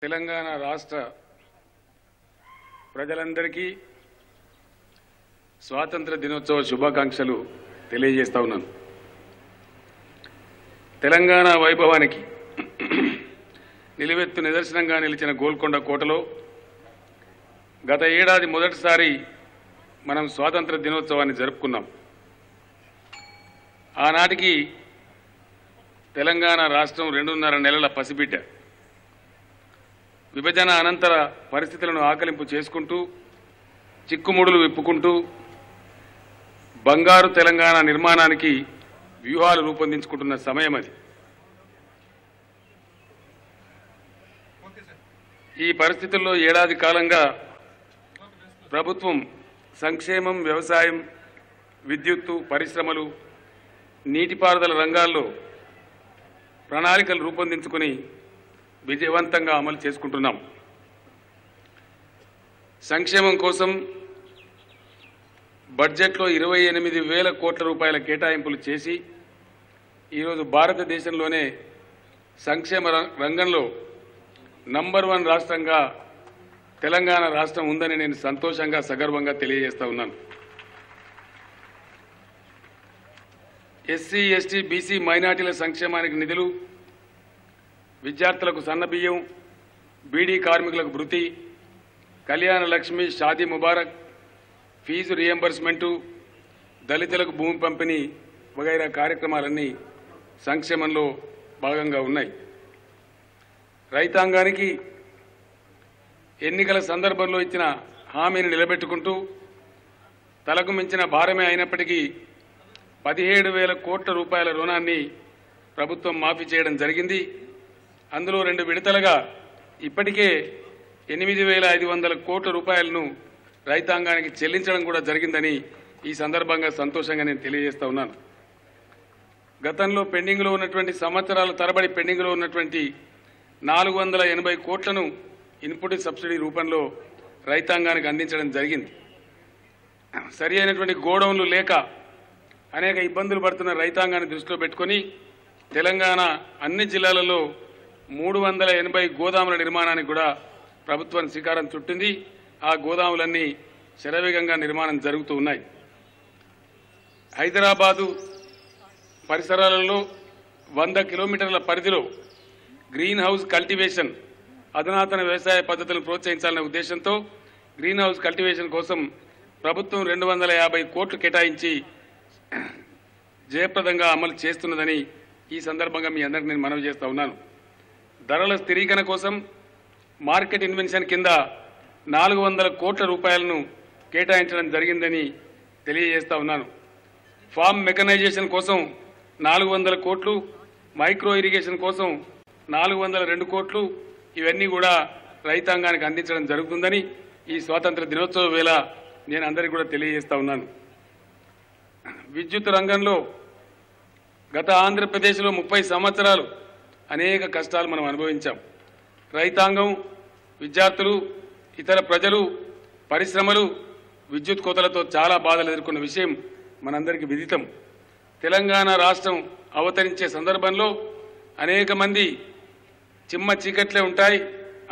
తెలంగాణ రాష్ట్ర ప్రజలందరికీ స్వాతంత్ర దినోత్సవ శుభాకాంక్షలు తెలియజేస్తా ఉన్నాను. తెలంగాణ వైభవానికి నిలువెత్తు నిదర్శనంగా నిలిచిన గోల్కొండ కోటలో గత ఏడాది మొదటిసారి మనం స్వాతంత్ర దినోత్సవాన్ని జరుపుకున్నాం. ఆనాటికి తెలంగాణ రాష్ట్రం 2.5 నెలల పసిబిడ్డ. విభజన అనంతర పరిస్థితులను ఆకలింపు చేసుకుంటూ చిక్కుముడులు విప్పుకుంటూ బంగారు తెలంగాణ నిర్మాణానికి వ్యూహాలు రూపొందించుకుంటున్న సమయం అది. ఈ పరిస్థితుల్లో ఏడాది కాలంగా ప్రభుత్వం సంక్షేమం, వ్యవసాయం, విద్యుత్తు, పరిశ్రమలు, నీటిపారుదల రంగాల్లో ప్రణాళికలు రూపొందించుకుని విజయవంతంగా అమలు చేసుకుంటున్నాం. సంక్షేమం కోసం బడ్జెట్లో 28,000 కోట్ల రూపాయల కేటాయింపులు చేసి ఈరోజు భారతదేశంలోనే సంక్షేమ రంగంలో నంబర్ 1 రాష్ట్రంగా తెలంగాణ రాష్ట్రం ఉందని నేను సంతోషంగా సగర్వంగా తెలియజేస్తా ఉన్నాను. ఎస్సీ, ఎస్టీ, బీసీ, మైనార్టీల సంక్షేమానికి నిధులు, విద్యార్థులకు సన్నబియ్యం, బీడీ కార్మికులకు భృతి, కళ్యాణ లక్ష్మి, షాదీ ముబారక్, ఫీజు రియంబర్స్మెంటు, దళితులకు భూమి పంపిణీ వగైరా కార్యక్రమాలన్నీ సంక్షేమంలో భాగంగా ఉన్నాయి. రైతాంగానికి ఎన్నికల సందర్భంలో ఇచ్చిన హామీని నిలబెట్టుకుంటూ తలకు మించిన భారమే అయినప్పటికీ 17,000 కోట్ల రూపాయల రుణాన్ని ప్రభుత్వం మాఫీ చేయడం జరిగింది. అందులో 2 విడతలుగా ఇప్పటికే 8,500 కోట్ల రూపాయలను రైతాంగానికి చెల్లించడం కూడా జరిగిందని ఈ సందర్భంగా సంతోషంగా నేను తెలియజేస్తా ఉన్నాను. గతంలో పెండింగ్లో ఉన్నటువంటి సంవత్సరాల తరబడి పెండింగ్లో ఉన్నటువంటి 480 కోట్లను ఇన్పుట్ సబ్సిడీ రూపంలో రైతాంగానికి అందించడం జరిగింది. సరి అయినటువంటి గోడౌన్లు లేక అనేక ఇబ్బందులు పడుతున్న రైతాంగాన్ని దృష్టిలో పెట్టుకొని తెలంగాణ అన్ని జిల్లాలలో 380 గోదాముల నిర్మాణానికి కూడా ప్రభుత్వం శ్రీకారం చుట్టింది. ఆ గోదాములన్నీ శరవేగంగా నిర్మాణం జరుగుతూ ఉన్నాయి. హైదరాబాదు పరిసరాలలో 100 కిలోమీటర్ల పరిధిలో గ్రీన్ హౌస్ కల్టివేషన్, అధునాతన వ్యవసాయ పద్ధతులను ప్రోత్సహించాలనే ఉద్దేశంతో గ్రీన్ హౌస్ కల్టివేషన్ కోసం ప్రభుత్వం 250 కోట్లు కేటాయించి జయప్రదంగా అమలు చేస్తున్నదని ఈ సందర్భంగా మీ అందరికీ నేను మనవి చేస్తా ఉన్నాను. ధరల స్థిరీకరణ కోసం మార్కెట్ ఇన్వెన్షన్ కింద 400 కోట్ల రూపాయలను కేటాయించడం జరిగిందని తెలియజేస్తా ఉన్నాను. ఫార్మ్ మెకనైజేషన్ కోసం 400 కోట్లు, మైక్రో ఇరిగేషన్ కోసం 402 కోట్లు, ఇవన్నీ కూడా రైతాంగానికి అందించడం జరుగుతుందని ఈ స్వాతంత్ర దినోత్సవ వేళ నేను అందరికీ కూడా తెలియజేస్తా ఉన్నాను. విద్యుత్ రంగంలో గత ఆంధ్రప్రదేశ్లో 30 సంవత్సరాలు అనేక కష్టాలు మనం అనుభవించాం. రైతాంగం, విద్యార్థులు, ఇతర ప్రజలు, పరిశ్రమలు విద్యుత్ కోతలతో చాలా బాధలు ఎదుర్కొన్న విషయం మనందరికీ విదితం. తెలంగాణ రాష్ట్రం అవతరించే సందర్భంలో అనేక మంది చిమ్మ చీకట్లే ఉంటాయి,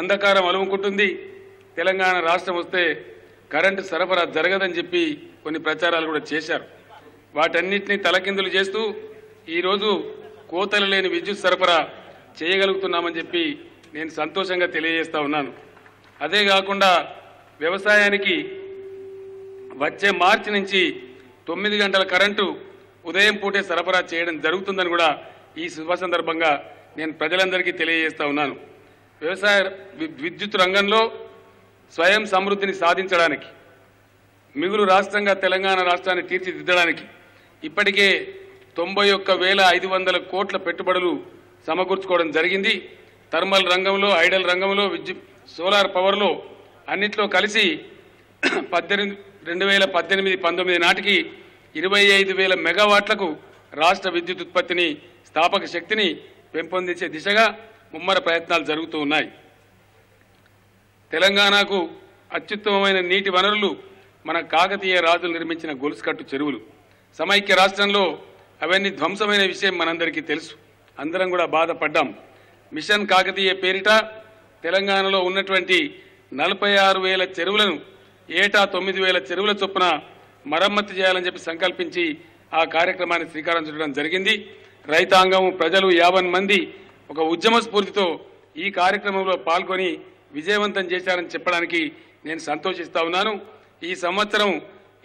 అంధకారం అలుముకుంటుంది, తెలంగాణ రాష్ట్రం వస్తే కరెంటు సరఫరా జరగదని చెప్పి కొన్ని ప్రచారాలు కూడా చేశారు. వాటన్నిటినీ తలకిందులు చేస్తూ ఈరోజు కోతలు లేని విద్యుత్ సరఫరా చేయగలుగుతున్నామని చెప్పి నేను సంతోషంగా తెలియజేస్తా ఉన్నాను. అదే కాకుండా వ్యవసాయానికి వచ్చే మార్చి నుంచి 9 గంటల కరెంటు ఉదయం పూటే సరఫరా చేయడం జరుగుతుందని కూడా ఈ శుభ సందర్భంగా నేను ప్రజలందరికీ తెలియజేస్తా ఉన్నాను. వ్యవసాయ విద్యుత్ రంగంలో స్వయం సమృద్ధిని సాధించడానికి, మిగులు రాష్ట్రంగా తెలంగాణ రాష్ట్రాన్ని తీర్చిదిద్దడానికి ఇప్పటికే 91,500 కోట్ల పెట్టుబడులు సమకూర్చుకోవడం జరిగింది. థర్మల్ రంగంలో, ఐడల్ రంగంలో, సోలార్ పవర్లో అన్నిట్లో కలిసి 2018-19 నాటికి 25,000 మెగావాట్లకు రాష్ట్ర విద్యుత్ ఉత్పత్తిని, స్థాపక శక్తిని పెంపొందించే దిశగా ముమ్మర ప్రయత్నాలు జరుగుతూ ఉన్నాయి. తెలంగాణకు అత్యుత్తమమైన నీటి వనరులు మన కాకతీయ రాజులు నిర్మించిన గొలుసుకట్టు చెరువులు. సమైక్య రాష్ట్రంలో అవన్నీ ధ్వంసమైన విషయం మనందరికీ తెలుసు. అందరం కూడా బాధపడ్డాం. మిషన్ కాకతీయ పేరిట తెలంగాణలో ఉన్నటువంటి 46,000 చెరువులను ఏటా 9,000 చెరువుల చొప్పున మరమ్మతు చేయాలని చెప్పి సంకల్పించి ఆ కార్యక్రమాన్ని శ్రీకారం చుట్టడం జరిగింది. రైతాంగం, ప్రజలు 50 మంది ఒక ఉద్యమ స్ఫూర్తితో ఈ కార్యక్రమంలో పాల్గొని విజయవంతం చేశారని చెప్పడానికి నేను సంతోషిస్తా ఉన్నాను. ఈ సంవత్సరం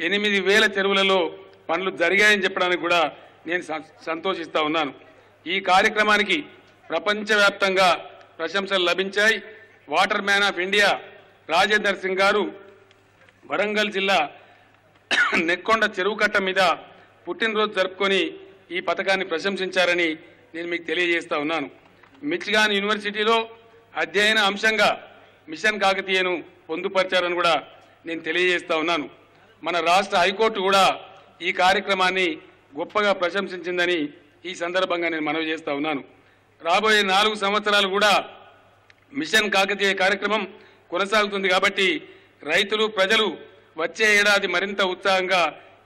8,000 చెరువులలో పనులు జరిగాయని చెప్పడానికి కూడా నేను సంతోషిస్తా ఉన్నాను. ఈ కార్యక్రమానికి ప్రపంచవ్యాప్తంగా ప్రశంసలు లభించాయి. Water man of India Rajender Singh గారు వరంగల్ జిల్లా నెక్కొండ చెరువు కట్ట మీద పుట్టినరోజు జరుపుకొని ఈ పథకాన్ని ప్రశంసించారని నేను మీకు తెలియజేస్తా ఉన్నాను. మిచిగాన్ యూనివర్సిటీలో అధ్యయన అంశంగా మిషన్ కాకతీయను పొందుపరిచారని కూడా నేను తెలియజేస్తా ఉన్నాను. మన రాష్ట్ర హైకోర్టు కూడా ఈ కార్యక్రమాన్ని గొప్పగా ప్రశంసించిందని ఈ సందర్భంగా నేను మనవి చేస్తా ఉన్నాను. రాబోయే 4 సంవత్సరాలు కూడా మిషన్ కాకతీయ కార్యక్రమం కొనసాగుతుంది కాబట్టి రైతులు, ప్రజలు వచ్చే ఏడాది మరింత ఉత్సాహంగా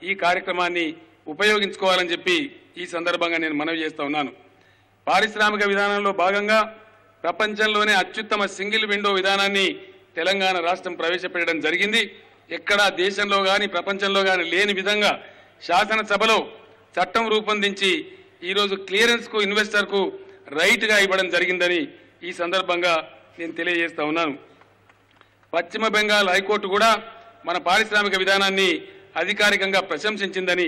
ఈ కార్యక్రమాన్ని ఉపయోగించుకోవాలని చెప్పి ఈ సందర్భంగా నేను మనవి చేస్తా ఉన్నాను. పారిశ్రామిక విధానంలో భాగంగా ప్రపంచంలోనే అత్యుత్తమ సింగిల్ విండో విధానాన్ని తెలంగాణ రాష్ట్రం ప్రవేశపెట్టడం జరిగింది. ఎక్కడా దేశంలో కానీ ప్రపంచంలో కానీ లేని విధంగా శాసనసభలో చట్టం రూపొందించి ఈరోజు క్లియరెన్స్కు, ఇన్వెస్టర్కు రైట్గా ఇవ్వడం జరిగిందని ఈ సందర్భంగా నేను తెలియజేస్తా ఉన్నాను. పశ్చిమ బెంగాల్ హైకోర్టు కూడా మన పారిశ్రామిక విధానాన్ని అధికారికంగా ప్రశంసించిందని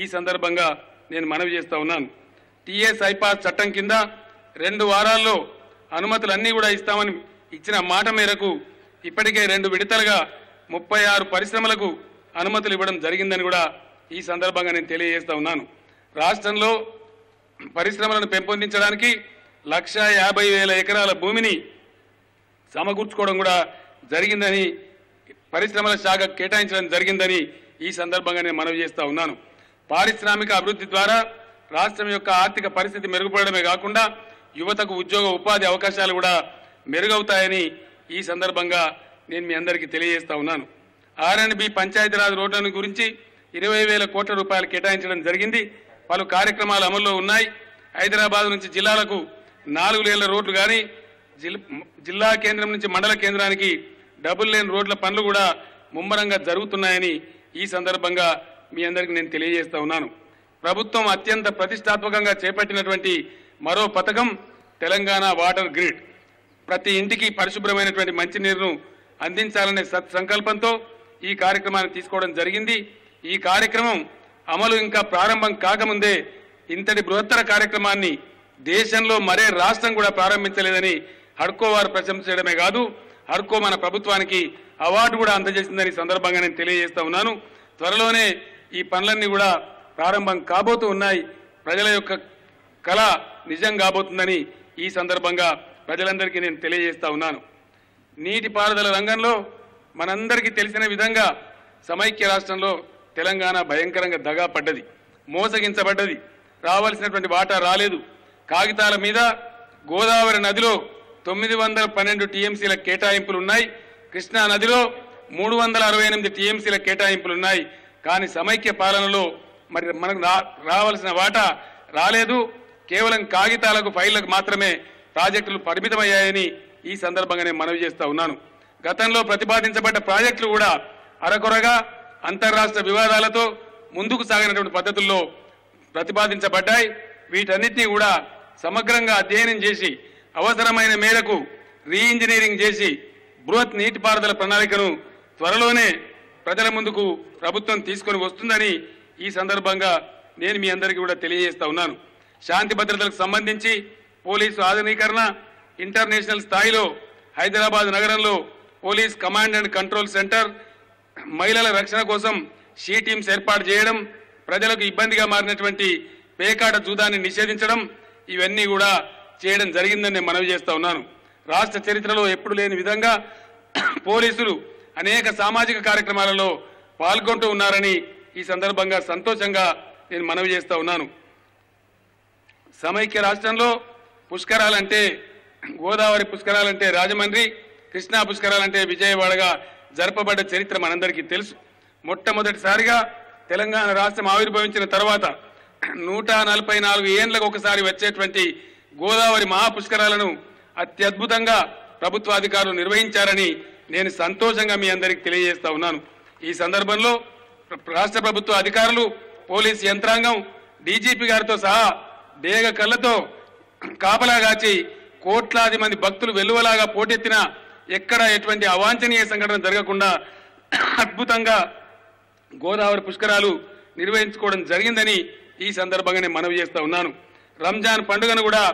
ఈ సందర్భంగా నేను మనవి చేస్తా ఉన్నాను. టీఎస్ ఐపాస్ చట్టం కింద 2 వారాల్లో అనుమతులన్నీ కూడా ఇస్తామని ఇచ్చిన మాట మేరకు ఇప్పటికే 2 విడతలుగా 36 పరిశ్రమలకు అనుమతులు ఇవ్వడం జరిగిందని కూడా ఈ సందర్భంగా నేను తెలియజేస్తా ఉన్నాను. రాష్ట్రంలో పరిశ్రమలను పెంపొందించడానికి 150,000 ఎకరాల భూమిని సమకూర్చుకోవడం కూడా జరిగిందని, పరిశ్రమల శాఖ కేటాయించడం జరిగిందని ఈ సందర్భంగా నేను మనవి చేస్తా ఉన్నాను. పారిశ్రామిక అభివృద్ధి ద్వారా రాష్ట్రం యొక్క ఆర్థిక పరిస్థితి మెరుగుపడమే కాకుండా యువతకు ఉద్యోగ ఉపాధి అవకాశాలు కూడా మెరుగవుతాయని ఈ సందర్భంగా నేను మీ అందరికీ తెలియజేస్తా ఉన్నాను. ఆర్ఎండ్బి పంచాయతీరాజ్ రోడ్లను గురించి 20,000 కోట్ల రూపాయలు కేటాయించడం జరిగింది. పలు కార్యక్రమాలు అమల్లో ఉన్నాయి. హైదరాబాద్ నుంచి జిల్లాలకు 4 లేన్ల రోడ్లు కానీ, జిల్లా కేంద్రం నుంచి మండల కేంద్రానికి డబుల్ లేన్ రోడ్ల పనులు కూడా ముమ్మరంగా జరుగుతున్నాయని ఈ సందర్భంగా మీ అందరికీ నేను తెలియజేస్తా ఉన్నాను. ప్రభుత్వం అత్యంత ప్రతిష్టాత్మకంగా చేపట్టినటువంటి మరో పథకం తెలంగాణ వాటర్ గ్రిడ్. ప్రతి ఇంటికి పరిశుభ్రమైనటువంటి మంచినీరును అందించాలనే సత్సంకల్పంతో ఈ కార్యక్రమాన్ని తీసుకోవడం జరిగింది. ఈ కార్యక్రమం అమలు ఇంకా ప్రారంభం కాకముందే ఇంతటి బృహత్తర కార్యక్రమాన్ని దేశంలో మరే రాష్ట్రం కూడా ప్రారంభించలేదని హడ్కో వారు ప్రశంసించడమే కాదు, హడ్కో మన ప్రభుత్వానికి అవార్డు కూడా అందజేసిందని సందర్భంగా నేను తెలియజేస్తా ఉన్నాను. త్వరలోనే ఈ పనులన్నీ కూడా ప్రారంభం కాబోతూ ఉన్నాయి. ప్రజల యొక్క కళ నిజం కాబోతుందని ఈ సందర్భంగా ప్రజలందరికీ నేను తెలియజేస్తా ఉన్నాను. నీటిపారుదల రంగంలో మనందరికీ తెలిసిన విధంగా సమైక్య రాష్ట్రంలో తెలంగాణ భయంకరంగా దగా పడ్డది, మోసగించబడ్డది. రావాల్సినటువంటి వాటా రాలేదు. కాగితాల మీద గోదావరి నదిలో 912 టీఎంసీల కేటాయింపులు ఉన్నాయి. కృష్ణా నదిలో 368 టీఎంసీల కేటాయింపులు ఉన్నాయి. కానీ సమైక్య పాలనలో మరి మనకు రావాల్సిన వాటా రాలేదు. కేవలం కాగితాలకు, ఫైళ్లకు మాత్రమే ప్రాజెక్టులు పరిమితమయ్యాయని ఈ సందర్భంగా నేను మనవి చేస్తా ఉన్నాను. గతంలో ప్రతిపాదించబడ్డ ప్రాజెక్టులు కూడా అరకొరగా అంతర్రాష్ట్ర వివాదాలతో ముందుకు సాగినటువంటి పద్ధతుల్లో ప్రతిపాదించబడ్డాయి. వీటన్నిటినీ కూడా సమగ్రంగా అధ్యయనం చేసి అవసరమైన మేరకు రీఇంజనీరింగ్ చేసి బృహత్ నీటిపారుదల ప్రణాళికను త్వరలోనే ప్రజల ముందుకు ప్రభుత్వం తీసుకొని వస్తుందని ఈ సందర్భంగా నేను మీ అందరికీ కూడా తెలియజేస్తా ఉన్నాను. శాంతి భద్రతలకు సంబంధించి పోలీసు ఆధునీకరణ, ఇంటర్నేషనల్ స్థాయిలో హైదరాబాద్ నగరంలో police command and control centre, మహిళల రక్షణ కోసం షీ టీమ్స్ ఏర్పాటు చేయడం, ప్రజలకు ఇబ్బందిగా మారినటువంటి పేకాట జూదాన్ని నిషేధించడం, ఇవన్నీ కూడా చేయడం జరిగిందని నేను మనవి చేస్తా ఉన్నాను. రాష్ట్ర చరిత్రలో ఎప్పుడు లేని విధంగా పోలీసులు అనేక సామాజిక కార్యక్రమాలలో పాల్గొంటూ ఉన్నారని ఈ సందర్భంగా సంతోషంగా నేను మనవి చేస్తా ఉన్నాను. సమైక్య రాష్ట్రంలో పుష్కరాలంటే, గోదావరి పుష్కరాలంటే రాజమండ్రి, కృష్ణా పుష్కరాలంటే విజయవాడగా జరపబడ్డ చరిత్ర మనందరికీ తెలుసు. మొట్టమొదటిసారిగా తెలంగాణ రాష్ట్రం ఆవిర్భవించిన తర్వాత 144 ఏళ్లకు ఒకసారి వచ్చేటువంటి గోదావరి మహాపుష్కరాలను అత్యద్భుతంగా ప్రభుత్వ అధికారులు నిర్వహించారని నేను సంతోషంగా మీ అందరికీ తెలియజేస్తా ఉన్నాను. ఈ సందర్భంలో రాష్ట్ర ప్రభుత్వ అధికారులు, పోలీసు యంత్రాంగం, డీజీపీ గారితో సహా డేగ కళ్ళతో కాపలాగాచి కోట్లాది మంది భక్తులు వెల్లువలాగా పోటెత్తిన ఎక్కడ ఎటువంటి అవాంఛనీయ సంఘటన జరగకుండా అద్భుతంగా గోదావరి పుష్కరాలు నిర్వహించుకోవడం జరిగిందని ఈ సందర్భంగా నేను మనవి చేస్తా ఉన్నాను. రంజాన్ పండుగను కూడా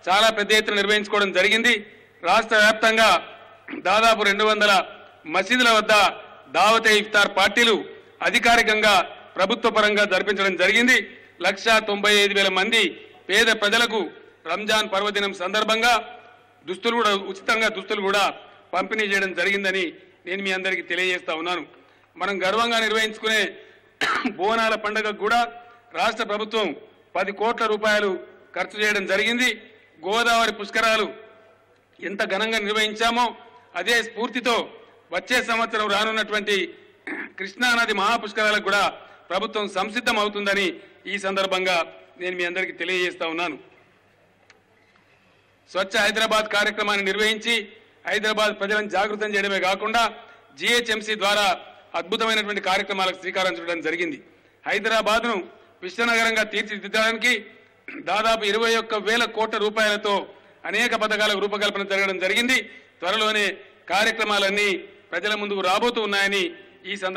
చాలా పెద్ద ఎత్తున నిర్వహించుకోవడం జరిగింది. రాష్ట్ర వ్యాప్తంగా దాదాపు 200 మసీదుల వద్ద దావతే ఇఫ్తార్ పార్టీలు అధికారికంగా ప్రభుత్వ పరంగా జరిపించడం జరిగింది. 1,95,000 మంది పేద ప్రజలకు రంజాన్ పర్వదినం సందర్భంగా ఉచితంగా దుస్తులు కూడా పంపిణీ చేయడం జరిగిందని నేను మీ అందరికీ తెలియజేస్తా ఉన్నాను. మనం గర్వంగా నిర్వహించుకునే బోనాల పండుగకు కూడా రాష్ట్ర ప్రభుత్వం 10 కోట్ల రూపాయలు ఖర్చు చేయడం జరిగింది. గోదావరి పుష్కరాలు ఎంత ఘనంగా నిర్వహించామో అదే స్ఫూర్తితో వచ్చే సంవత్సరం రానున్నటువంటి కృష్ణానది మహాపుష్కరాలకు కూడా ప్రభుత్వం సంసిద్ధం అవుతుందని ఈ సందర్భంగా నేను మీ అందరికీ తెలియజేస్తా ఉన్నాను. స్వచ్ఛ హైదరాబాద్ కార్యక్రమాన్ని నిర్వహించి హైదరాబాద్ ప్రజలను జాగృతం చేయడమే కాకుండా జీహెచ్ఎంసీ ద్వారా అద్భుతమైనటువంటి కార్యక్రమాలకు శ్రీకారం చుట్టడం జరిగింది. హైదరాబాద్ను విశ్వనగరంగా తీర్చిదిద్దడానికి దాదాపు 21,000 కోట్ల రూపాయలతో అనేక పథకాలకు రూపకల్పన జరగడం జరిగింది. త్వరలోనే కార్యక్రమాలన్నీ ప్రజల ముందుకు రాబోతూ ఉన్నాయని ఈ సందర్భంగా